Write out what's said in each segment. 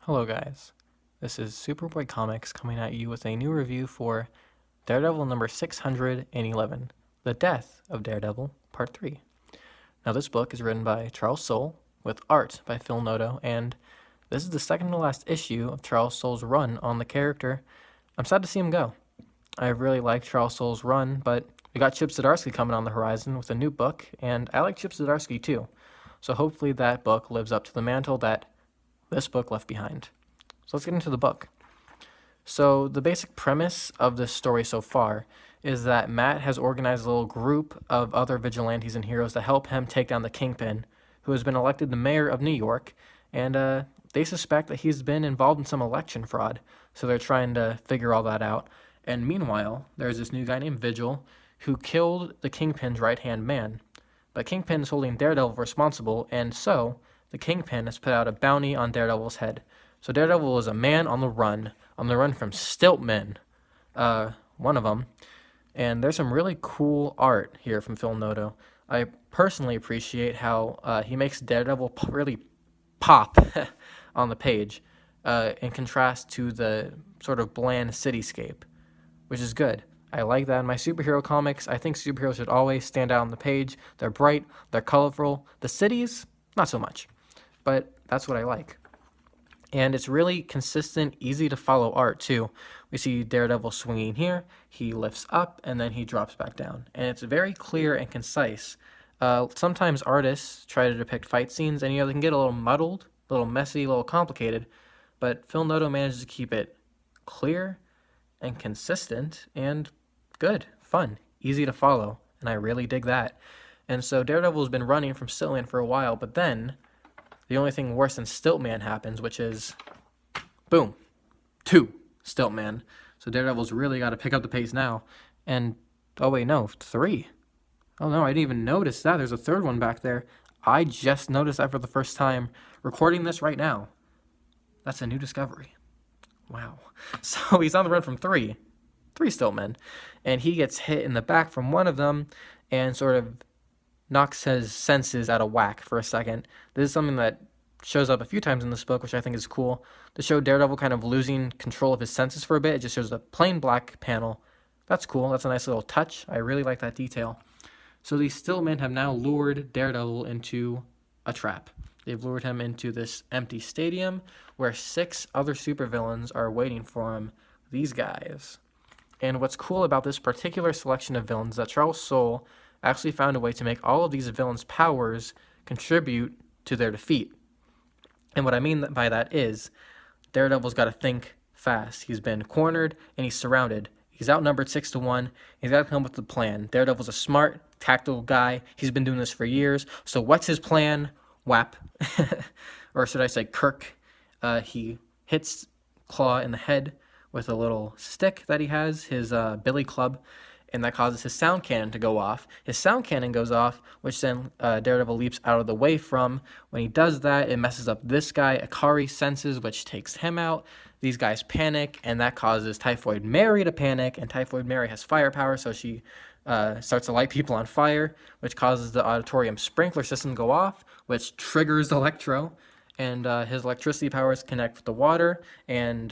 Hello guys, this is SuperBoi Comics coming at you with a new review for Daredevil number 611, The Death of Daredevil, Part 3. Now this book is written by Charles Soule, with art by Phil Noto, and this is the second to last issue of Charles Soule's run on the character. I'm sad to see him go. I really like Charles Soule's run, but we got Chip Zdarsky coming on the horizon with a new book, and I like Chip Zdarsky too. So hopefully that book lives up to the mantle that this book left behind. So let's get into the book. So the basic premise of this story so far is that Matt has organized a little group of other vigilantes and heroes to help him take down the Kingpin, who has been elected the mayor of New York, and they suspect that he's been involved in some election fraud, so they're trying to figure all that out. And meanwhile, there's this new guy named Vigil who killed the Kingpin's right-hand man. But Kingpin is holding Daredevil responsible, and so the Kingpin has put out a bounty on Daredevil's head. So Daredevil is a man on the run from Stiltman, one of them. And there's some really cool art here from Phil Noto. I personally appreciate how he makes Daredevil really pop on the page, in contrast to the sort of bland cityscape, which is good. I like that in my superhero comics. I think superheroes should always stand out on the page. They're bright, they're colorful. The cities, not so much. But that's what I like. And it's really consistent, easy to follow art too. We see Daredevil swinging here, he lifts up, and then he drops back down. And it's very clear and concise. Sometimes artists try to depict fight scenes, and they can get a little muddled, a little messy, a little complicated. But Phil Noto manages to keep it clear and consistent and good, fun, easy to follow. And I really dig that. And so Daredevil's been running from Stiltman for a while, but then the only thing worse than Stiltman happens, which is, boom, 2 Stiltman. So Daredevil's really got to pick up the pace now. And, oh wait, no, 3. Oh no, I didn't even notice that. There's a third one back there. I just noticed that for the first time recording this right now. That's a new discovery. Wow. So he's on the run from 3 Stiltmen. And he gets hit in the back from one of them and sort of knocks his senses out of whack for a second. This is something that shows up a few times in this book, which I think is cool. To show Daredevil kind of losing control of his senses for a bit, it just shows a plain black panel. That's cool. That's a nice little touch. I really like that detail. So these Stillmen have now lured Daredevil into a trap. They've lured him into this empty stadium where 6 other supervillains are waiting for him, these guys. And what's cool about this particular selection of villains is that Charles Soule actually found a way to make all of these villains' powers contribute to their defeat. And what I mean by that is Daredevil's got to think fast. He's been cornered and he's surrounded. He's outnumbered 6-1. He's got to come up with a plan. Daredevil's a smart, tactical guy. He's been doing this for years. So what's his plan? Whap. Or should I say Kirk. He hits Claw in the head with a little stick that he has, his billy club, and that causes his sound cannon to go off. His sound cannon goes off, which then Daredevil leaps out of the way from. When he does that, it messes up this guy. Akari senses, which takes him out. These guys panic, and that causes Typhoid Mary to panic, and Typhoid Mary has firepower, so she starts to light people on fire, which causes the auditorium sprinkler system to go off, which triggers Electro, and his electricity powers connect with the water, and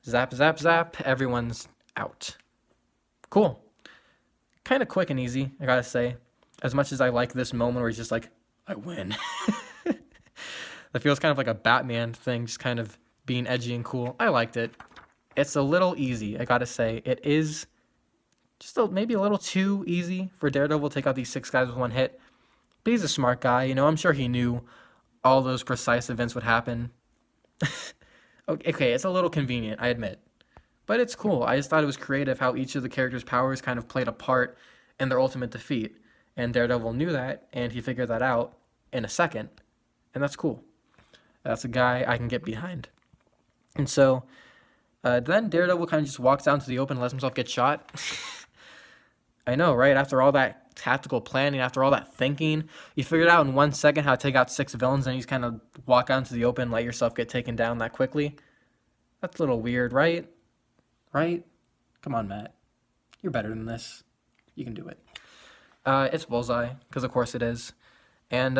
zap, zap, zap, everyone's out. Cool. Kind of quick and easy, I gotta say. As much as I like this moment where he's just like, I win. That feels kind of like a Batman thing, just kind of being edgy and cool. I liked it. It's a little easy, I gotta say. It is just maybe a little too easy for Daredevil to take out these 6 guys with one hit. But he's a smart guy, I'm sure he knew all those precise events would happen. Okay, it's a little convenient, I admit. But it's cool. I just thought it was creative how each of the characters' powers kind of played a part in their ultimate defeat. And Daredevil knew that, and he figured that out in a second. And that's cool. That's a guy I can get behind. And so, then Daredevil kind of just walks out into the open and lets himself get shot. I know, right? After all that tactical planning, after all that thinking, you figured out in 1 second how to take out 6 villains, and you just kind of walk out into the open and let yourself get taken down that quickly. That's a little weird, right? Right? Come on, Matt. You're better than this. You can do it. It's Bullseye, because of course it is. And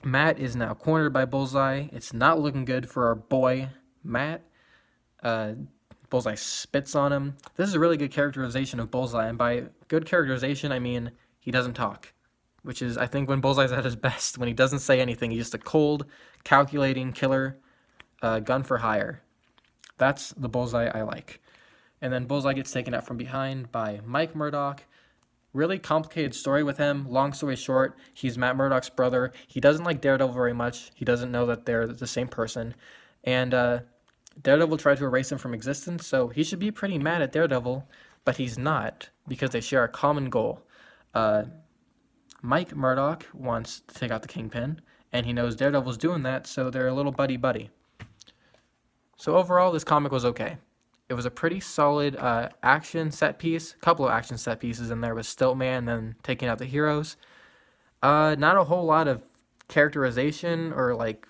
Matt is now cornered by Bullseye. It's not looking good for our boy, Matt. Bullseye spits on him. This is a really good characterization of Bullseye, and by good characterization, I mean he doesn't talk, which is, I think, when Bullseye's at his best, when he doesn't say anything. He's just a cold, calculating killer, gun for hire. That's the Bullseye I like. And then Bullseye gets taken out from behind by Mike Murdock. Really complicated story with him. Long story short, he's Matt Murdock's brother. He doesn't like Daredevil very much. He doesn't know that they're the same person. And Daredevil tried to erase him from existence, so he should be pretty mad at Daredevil, but he's not, because they share a common goal. Mike Murdock wants to take out the Kingpin, and he knows Daredevil's doing that, so they're a little buddy-buddy. So overall, this comic was okay. It was a pretty solid action set piece. A couple of action set pieces in there with Stiltman and then taking out the heroes. Not a whole lot of characterization or like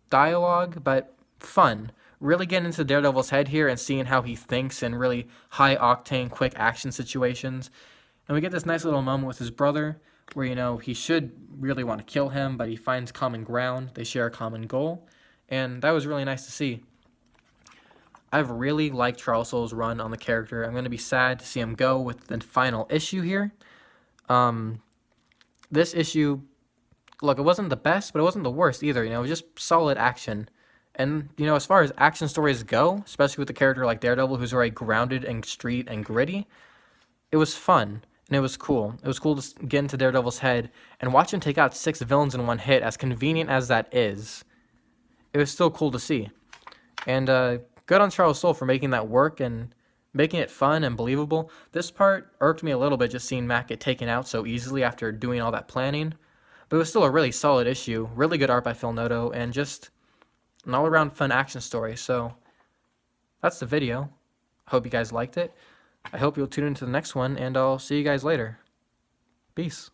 dialogue, but fun. Really getting into Daredevil's head here and seeing how he thinks in really high octane, quick action situations. And we get this nice little moment with his brother where, you know, he should really want to kill him, but he finds common ground. They share a common goal. And that was really nice to see. I've really liked Charles Soule's run on the character. I'm going to be sad to see him go with the final issue here. This issue, look, it wasn't the best, but it wasn't the worst either. You know, it was just solid action. And, you know, as far as action stories go, especially with a character like Daredevil, who's very grounded and street and gritty, it was fun and it was cool. It was cool to get into Daredevil's head and watch him take out 6 villains in one hit, as convenient as that is. It was still cool to see. And, good on Charles Soule for making that work and making it fun and believable. This part irked me a little bit, just seeing Matt get taken out so easily after doing all that planning. But it was still a really solid issue, really good art by Phil Noto, and just an all-around fun action story. So that's the video. I hope you guys liked it. I hope you'll tune into the next one, and I'll see you guys later. Peace.